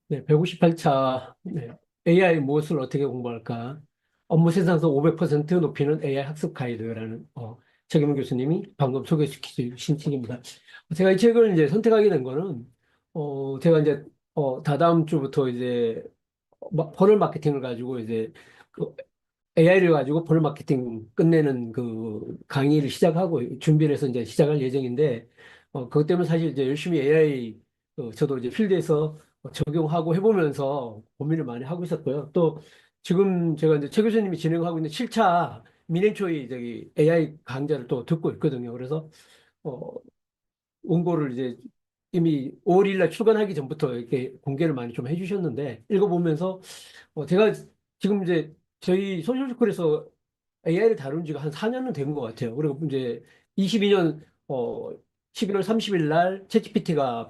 네, 158차 AI 무엇을 어떻게 공부할까? 업무 생산성 500% 높이는 AI 학습 가이드라는 최경문 교수님이 방금 소개시켜 주신 책입니다. 제가 이 책을 이제 선택하게 된 거는 제가 이제 다다음 주부터 이제 퍼널 마케팅을 가지고 이제 AI를 가지고 퍼널 마케팅 끝내는 그 강의를 시작하고 준비를 해서 이제 시작할 예정인데 그것 때문에 사실 이제 열심히 AI 저도 이제 필드에서 적용하고 해보면서 고민을 많이 하고 있었고요. 또 지금 제가 이제 최 교수님이 진행하고 있는 7차 민행초이 저기 AI 강좌를 또 듣고 있거든요. 그래서 어, 원고를 이제 이미 5월 1일 날 출간하기 전부터 이렇게 공개를 많이 좀 해주셨는데 읽어보면서 제가 지금 이제 저희 소셜스쿨에서 AI를 다룬 지가 한 4년은 된 것 같아요. 그리고 이제 22년 11월 30일 날 챗GPT가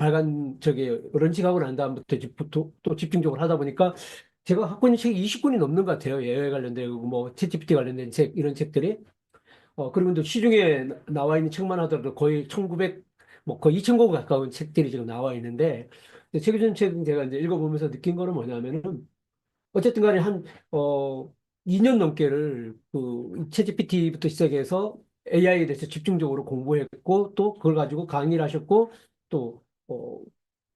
저기 런칭하고 난 다음부터 또 집중적으로 하다 보니까 제가 갖고 있는 책이 20권이 넘는 것 같아요. AI 관련된 뭐 챗GPT 관련된 책 이런 책들이. 그리고 또 시중에 나와 있는 책만 하더라도 거의 1900, 뭐 거의 2000권 가까운 책들이 지금 나와 있는데 최근 책 제가 이제 읽어보면서 느낀 거는 뭐냐면은 어쨌든 간에 어, 2년 넘게를 그 챗GPT부터 시작해서 AI에 대해서 집중적으로 공부했고 또 그걸 가지고 강의를 하셨고 또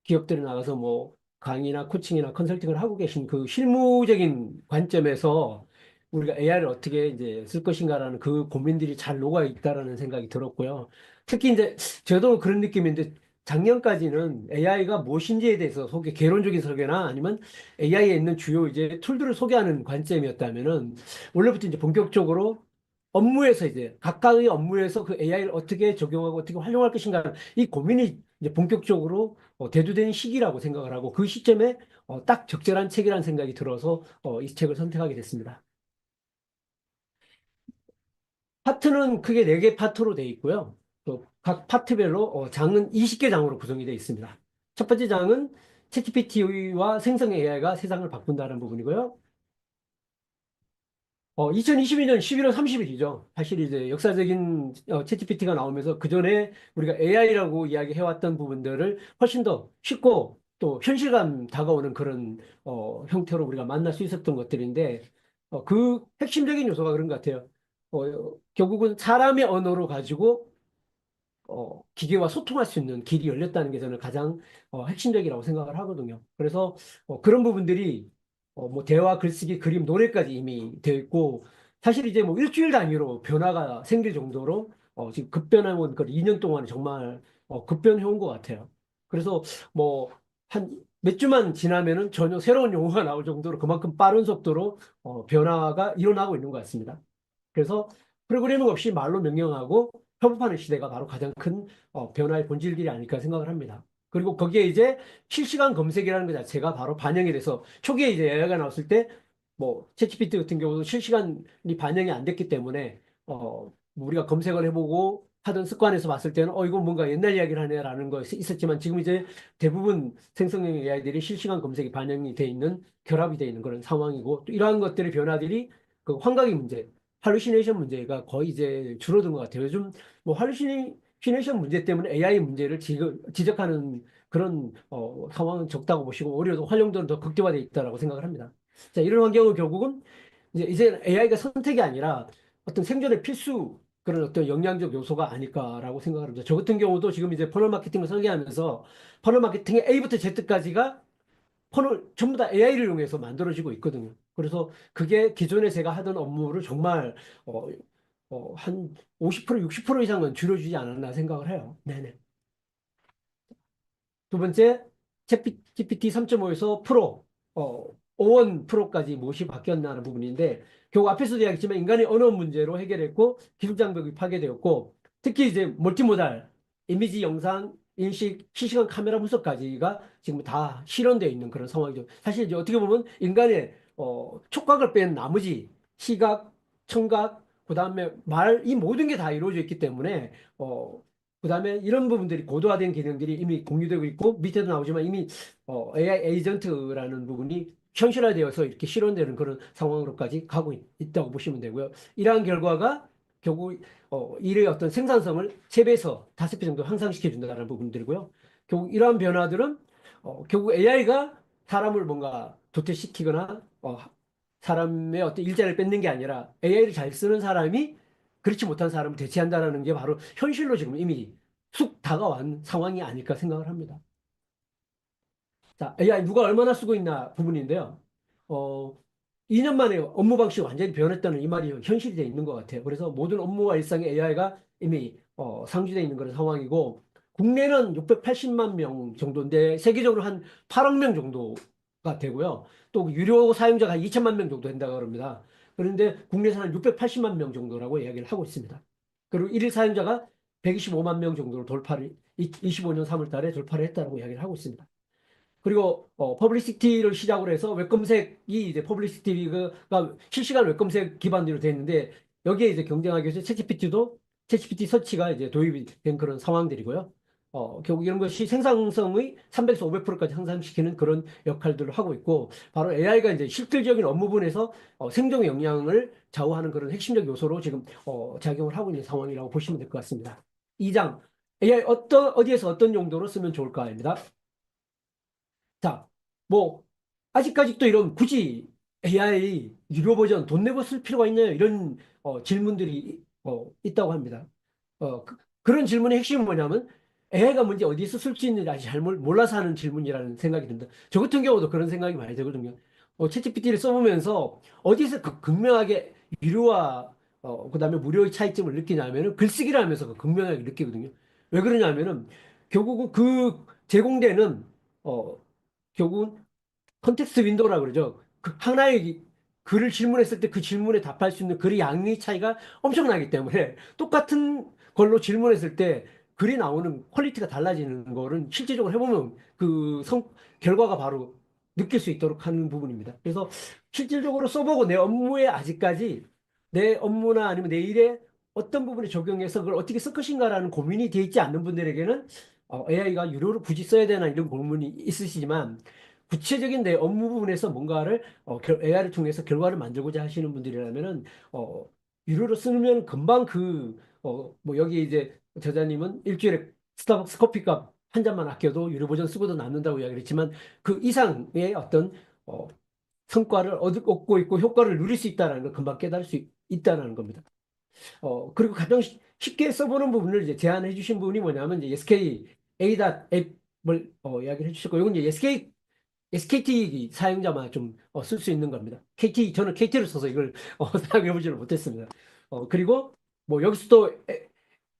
기업들에 나가서 뭐 강의나 코칭이나 컨설팅을 하고 계신 그 실무적인 관점에서 우리가 AI를 어떻게 이제 쓸 것인가라는 그 고민들이 잘 녹아 있다라는 생각이 들었고요. 특히 이제 저도 그런 느낌인데 작년까지는 AI가 무엇인지에 대해서 개론적인 설계나 아니면 AI에 있는 주요 이제 툴들을 소개하는 관점이었다면은 원래부터 이제 본격적으로 업무에서 이제 각각의 업무에서 그 AI를 어떻게 적용하고 어떻게 활용할 것인가 이 고민이 이제 본격적으로 대두되는 시기라고 생각을 하고 그 시점에 딱 적절한 책이라는 생각이 들어서 이 책을 선택하게 됐습니다. 파트는 크게 4개 파트로 되어 있고요. 또 각 파트별로 장은 20개 장으로 구성이 되어 있습니다. 첫 번째 장은 챗GPT와 생성 AI가 세상을 바꾼다는 부분이고요. 2022년 11월 30일이죠. 사실 이제 역사적인 챗GPT가 나오면서 그전에 우리가 AI라고 이야기해왔던 부분들을 훨씬 더 쉽고 또 현실감 다가오는 그런 형태로 우리가 만날 수 있었던 것들인데 그 핵심적인 요소가 그런 것 같아요. 결국은 사람의 언어로 가지고 기계와 소통할 수 있는 길이 열렸다는 게 저는 가장 핵심적이라고 생각을 하거든요. 그래서 그런 부분들이 뭐 대화, 글쓰기, 그림, 노래까지 이미 되어 있고 사실 이제 뭐 일주일 단위로 변화가 생길 정도로 지금 급변해온 그 2년 동안 정말 급변해온 것 같아요. 그래서 뭐 한 몇 주만 지나면은 전혀 새로운 용어가 나올 정도로 그만큼 빠른 속도로 변화가 일어나고 있는 것 같습니다. 그래서 프로그래밍 없이 말로 명령하고 협업하는 시대가 바로 가장 큰 변화의 본질들이 아닐까 생각을 합니다. 그리고 거기에 이제 실시간 검색이라는 것 자체가 바로 반영이 돼서 초기에 이제 AI가 나왔을 때 뭐 챗GPT 같은 경우도 실시간이 반영이 안 됐기 때문에 뭐 우리가 검색을 해보고 하던 습관에서 봤을 때는 이거 뭔가 옛날 이야기를 하네라는 것이 있었지만 지금 이제 대부분 생성형 AI들이 실시간 검색이 반영이 돼 있는 결합이 돼 있는 그런 상황이고 또 이러한 것들의 변화들이 그 환각의 문제 할루시네이션 문제가 거의 이제 줄어든 것 같아요. 요즘 뭐 할루시네이션 문제 때문에 AI 문제를 지적하는 그런 상황은 적다고 보시고 오히려 더 활용도는 더 극대화되어 있다고 생각을 합니다. 자, 이런 환경은 결국은 이제 AI가 선택이 아니라 어떤 생존의 필수 그런 어떤 영양적 요소가 아닐까라고 생각을 합니다. 저 같은 경우도 지금 이제 퍼널 마케팅을 설계하면서 퍼널 마케팅의 A부터 Z까지가 폰을 전부 다 AI를 이용해서 만들어지고 있거든요. 그래서 그게 기존에 제가 하던 업무를 정말 한 50%, 60% 이상은 줄여주지 않았나 생각을 해요. 네네. 두 번째, GPT 3.5에서 프로, O1 프로까지 무엇이 바뀌었나는 부분인데, 결국 앞에서도 이야기했지만 인간의 언어 문제로 해결했고, 기술 장벽이 파괴되었고, 특히 이제 멀티모달, 이미지, 영상, 인식, 실시간 카메라 분석까지가 지금 다 실현되어 있는 그런 상황이죠. 사실 이제 어떻게 보면 인간의 촉각을 뺀 나머지 시각, 청각, 그다음에 말, 이 모든 게 다 이루어져 있기 때문에 그다음에 이런 부분들이 고도화된 기능들이 이미 공유되고 있고 밑에도 나오지만 이미 AI 에이전트라는 부분이 현실화되어서 이렇게 실현되는 그런 상황으로까지 가고 있다고 보시면 되고요. 이러한 결과가 결국 일의 어떤 생산성을 3배에서 5배 정도 향상시켜 준다는 부분들이고요. 결국 이러한 변화들은 결국 AI가 사람을 뭔가 도태시키거나 사람의 어떤 일자리를 뺏는 게 아니라 AI를 잘 쓰는 사람이 그렇지 못한 사람을 대체한다는 게 바로 현실로 지금 이미 쑥 다가온 상황이 아닐까 생각을 합니다. 자, AI 누가 얼마나 쓰고 있나 부분인데요. 어, 2년 만에 업무 방식이 완전히 변했다는 이 말이 현실이 돼 있는 것 같아요. 그래서 모든 업무와 일상에 AI가 이미 상주되어 있는 그런 상황이고, 국내는 680만 명 정도인데 세계적으로 한 8억 명 정도가 되고요. 또 유료 사용자가 한 2천만 명 정도 된다고 합니다. 그런데 국내에서는 680만 명 정도라고 이야기를 하고 있습니다. 그리고 일일 사용자가 125만 명 정도로 25년 3월 달에 돌파를 했다고 이야기를 하고 있습니다. 그리고 퍼블리시티를 시작으로 해서 웹 검색이 이제 퍼블리시티가 실시간 웹 검색 기반으로 되어 있는데, 여기에 이제 경쟁하기 위해서 챗GPT 서치가 이제 도입이 된 그런 상황들이고요. 결국 이런 것이 생산성의 300에서 500%까지 향상시키는 그런 역할들을 하고 있고, 바로 AI가 이제 실질적인 업무 분에서 생존의 역량을 좌우하는 그런 핵심적 요소로 지금 작용을 하고 있는 상황이라고 보시면 될 것 같습니다. 2장 AI 어디에서 어떤 용도로 쓰면 좋을까입니다. 자, 뭐, 아직까지도 이런 굳이 AI 유료 버전 돈 내고 쓸 필요가 있나요? 이런 질문들이 있다고 합니다. 그런 질문의 핵심은 뭐냐면 AI가 뭔지 어디서 쓸 수 있는지 아직 잘 몰라서 하는 질문이라는 생각이 듭니다. 저 같은 경우도 그런 생각이 많이 들거든요. 챗GPT를 써보면서 어디서 극명하게 유료와 그다음에 무료의 차이점을 느끼냐면은 글쓰기를 하면서 극명하게 느끼거든요. 왜 그러냐면은 결국은 그 제공되는 어, 결국은 컨텍스트 윈도우라 그러죠. 그 하나의 글을 질문했을 때 그 질문에 답할 수 있는 글의 양의 차이가 엄청나기 때문에 똑같은 걸로 질문했을 때 글이 나오는 퀄리티가 달라지는 거는 실질적으로 해보면 결과가 바로 느낄 수 있도록 하는 부분입니다. 그래서 실질적으로 써보고 내 업무에 아직까지 내 업무나 아니면 내 일에 어떤 부분에 적용해서 그걸 어떻게 쓸 것인가라는 고민이 돼 있지 않는 분들에게는 AI가 유료로 굳이 써야 되나 이런 고민이 있으시지만, 구체적인 내 업무 부분에서 뭔가를 AI를 통해서 결과를 만들고자 하시는 분들이라면은 유료로 쓰면 금방 뭐 여기 이제 저자님은 일주일에 스타벅스 커피값 한 잔만 아껴도 유료 버전 쓰고도 남는다고 이야기를 했지만, 그 이상의 어떤 어, 성과를 얻고 있고 효과를 누릴 수 있다는 걸 금방 깨달을 수 있다는 겁니다. 그리고 가장 쉽게 써보는 부분을 이제 제안해 주신 부분이 뭐냐면 이제 SK A 앱을 이야기를 해주셨고, 이건 이제 SKT 사용자만 좀 쓸 수 있는 겁니다. 저는 KT를 써서 이걸 사용해 보지는 못했습니다. 그리고 뭐 여기서도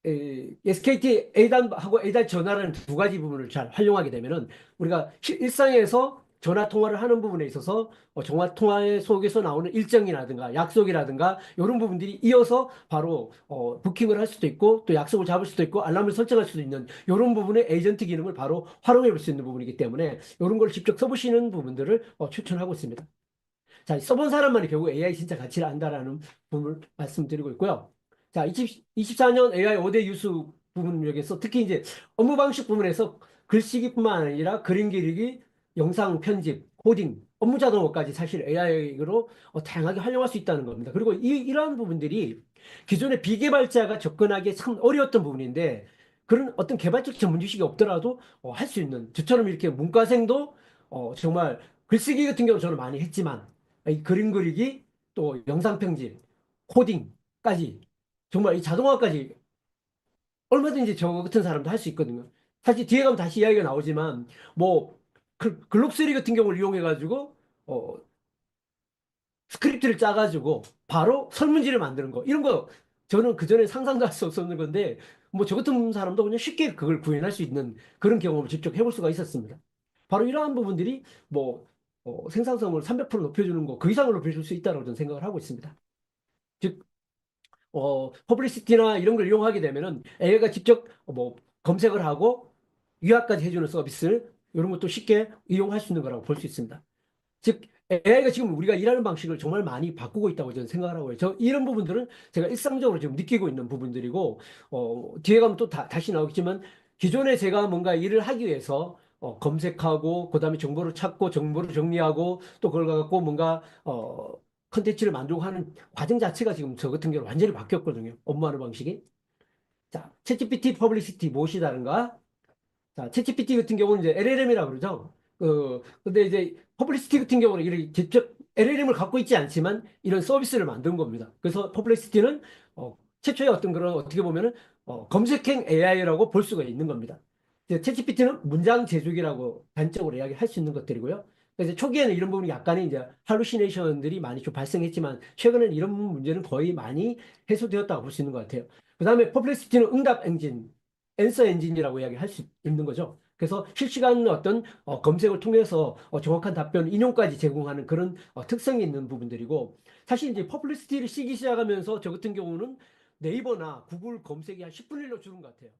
SKT A단하고 A단 전화라는 두 가지 부분을 잘 활용하게 되면은 우리가 일상에서 전화 통화를 하는 부분에 있어서 전화 통화 속에서 나오는 일정이라든가 약속이라든가 이런 부분들이 이어서 바로 부킹을 할 수도 있고 또 약속을 잡을 수도 있고 알람을 설정할 수도 있는 이런 부분의 에이전트 기능을 바로 활용해 볼 수 있는 부분이기 때문에 이런 걸 직접 써보시는 부분들을 추천하고 있습니다. 자, 써본 사람만이 결국 AI 진짜 가치를 안다라는 부분을 말씀드리고 있고요. 자, 24년 AI 5대 유수 부분 중에서 특히 이제 업무 방식 부분에서 글쓰기뿐만 아니라 그림 그리기, 영상 편집, 코딩, 업무 자동화까지 사실 AI로 다양하게 활용할 수 있다는 겁니다. 그리고 이러한 부분들이 기존의 비개발자가 접근하기 참 어려웠던 부분인데, 그런 어떤 개발적 전문 지식이 없더라도 할 수 있는, 저처럼 이렇게 문과생도 정말 글쓰기 같은 경우 저는 많이 했지만 이 그림 그리기, 또 영상 편집, 코딩까지 정말 이 자동화까지 얼마든지 저 같은 사람도 할 수 있거든요. 사실 뒤에 가면 다시 이야기가 나오지만 뭐 글록3 같은 경우를 이용해 가지고 어, 스크립트를 짜가지고 바로 설문지를 만드는 거, 이런 거 저는 그전에 상상도 할 수 없었는 건데 뭐 저 같은 사람도 그냥 쉽게 그걸 구현할 수 있는 그런 경험을 직접 해볼 수가 있었습니다. 바로 이러한 부분들이 뭐 생산성을 300% 높여주는 거, 그 이상을 높여줄 수 있다고 저는 생각을 하고 있습니다. 즉 퍼블리시티나 이런 걸 이용하게 되면은 AI가 직접 뭐 검색을 하고 요약까지 해주는 서비스, 이런 것도 쉽게 이용할 수 있는 거라고 볼 수 있습니다. 즉 AI가 지금 우리가 일하는 방식을 정말 많이 바꾸고 있다고 저는 생각을 하고요. 이런 부분들은 제가 일상적으로 지금 느끼고 있는 부분들이고, 뒤에 가면 또 다시 나오겠지만 기존에 제가 뭔가 일을 하기 위해서 검색하고 그다음에 정보를 찾고 정보를 정리하고 또 그걸 갖고 뭔가 컨텐츠를 만들고 하는 과정 자체가 지금 저 같은 경우는 완전히 바뀌었거든요. 업무하는 방식이. 자, 챗GPT 퍼블리시티 무엇이 다른가? 자, 챗GPT 같은 경우는 이제 LLM이라고 그러죠. 근데 이제 퍼블리시티 같은 경우는 이렇게 직접 LLM을 갖고 있지 않지만 이런 서비스를 만든 겁니다. 그래서 퍼블리시티는 최초의 어떤 그런 어떻게 보면은 검색형 AI라고 볼 수가 있는 겁니다. 이제 챗GPT는 문장 제조기라고 단적으로 이야기할 수 있는 것들이고요. 그래서 초기에는 이런 부분이 약간의 이제 할루시네이션들이 많이 좀 발생했지만 최근에는 이런 문제는 거의 많이 해소되었다고 볼 수 있는 것 같아요. 그다음에 퍼블리시티는 응답 엔진, 앤서 엔진이라고 이야기할 수 있는 거죠. 그래서 실시간 어떤 검색을 통해서 정확한 답변 인용까지 제공하는 그런 특성이 있는 부분들이고 사실 이제 퍼블리시티를 쓰기 시작하면서 저 같은 경우는 네이버나 구글 검색이 한 10분의 1로 줄은 것 같아요.